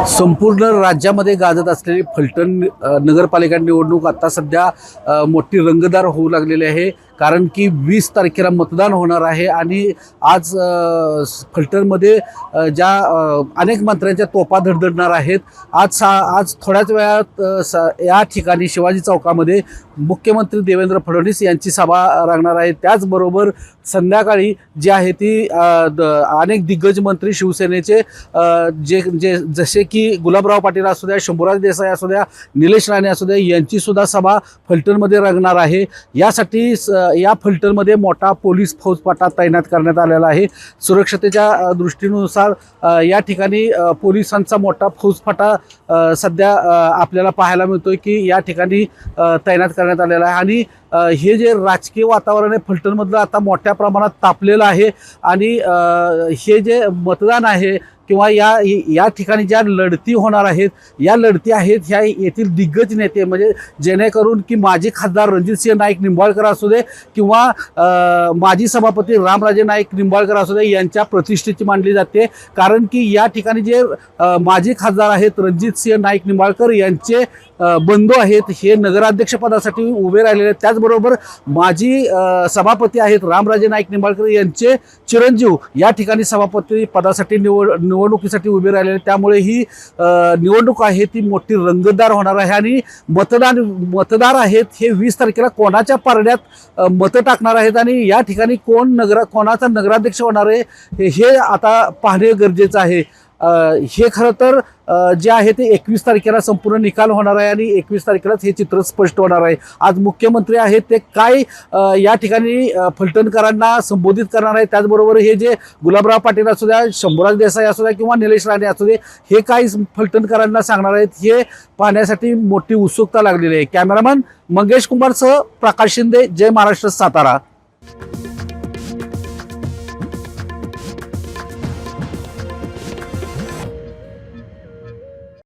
संपूर्ण राज्यामध्ये गाजत असलेली फलटण नगरपालिका निवडणूक आता सध्या मोठी रंगतदार होऊ लागलेली आहे. कारण की 20 तारखेला मतदान होणार आहे आणि आज फलटणमध्ये ज्या अनेक मंत्र्यांच्या तोफा धडधडणार आहेत. आज थोड्याच वेळात या ठिकाणी शिवाजी चौकामध्ये मुख्यमंत्री देवेंद्र फडणवीस यांची सभा रंगणार आहे. त्याचबरोबर संध्याकाळी जी आहे ती अनेक दिग्गज मंत्री शिवसेनेचे जसे की गुलाबराव पाटील असू द्या, शंभूराज देसाई असू द्या, निलेश राणे असू द्या, यांची सुद्धा सभा फलटणमध्ये रंगणार आहे. यासाठी या फलटणमध्ये मोठा पोलीस फौजफाटा तैनात करण्यात आलेला आहे. सुरक्षतेच्या दृष्टीनुसार या ठिकाणी पोलिसांचा मोठा फौजफाटा सध्या आपल्याला पाहायला मिळतोय की या ठिकाणी तैनात करण्यात आलेला आहे. आणि हे जे राजकीय वातावरण आहे फलटणमधलं आता मोठ्या प्रमाणात तापलेलं आहे. आणि हे जे मतदान आहे किंवा या ठिकाणी ज्या लढती होणार आहेत, या लढती आहेत ह्या येथील दिग्गज नेते, म्हणजे जेणेकरून की माजी खासदार रणजितसिंह नाईक निंबाळकर असू दे किंवा माजी सभापती रामराजे नाईक निंबाळकर असू दे, यांच्या प्रतिष्ठेची मानली जाते. कारण की या ठिकाणी जे माजी खासदार आहेत रणजितसिंह नाईक निंबाळकर यांचे बंधू आहेत, हे नगराध्यक्षपदासाठी उभे राहिलेले आहेत. त्याचबरोबर माजी सभापती आहेत रामराजे नाईक निंबाळकर यांचे चिरंजीव या ठिकाणी सभापती पदासाठी निवडणुकीसाठी उभे राहिलेले. त्यामुळे ही निवडणूक आहे ती मोठी रंगतदार होणार आहे. आणि मतदार आहेत हे 20 तारखेला कोणाच्या पारड्यात मतं टाकणार आहेत आणि या ठिकाणी कोणाचा नगराध्यक्ष होणार आहे हे आता पाहणे गरजेचं आहे. हे खरं तर जे आहे ते 21 तारखेला संपूर्ण निकाल होणार आहे आणि 21 तारखेलाच हे चित्र स्पष्ट होणार आहे. आज मुख्यमंत्री आहेत ते काय या ठिकाणी फलटणकरांना संबोधित करणार आहे, त्याचबरोबर हे जे गुलाबराव पाटील असू द्या, शंभूराज देसाई असू द्या किंवा निलेश राणे असू दे, हे काय फलटणकरांना सांगणार आहेत हे पाहण्यासाठी मोठी उत्सुकता लागलेली आहे. कॅमेरामन मंगेश कुमारसह प्रकाश शिंदे, जय महाराष्ट्र, सातारा.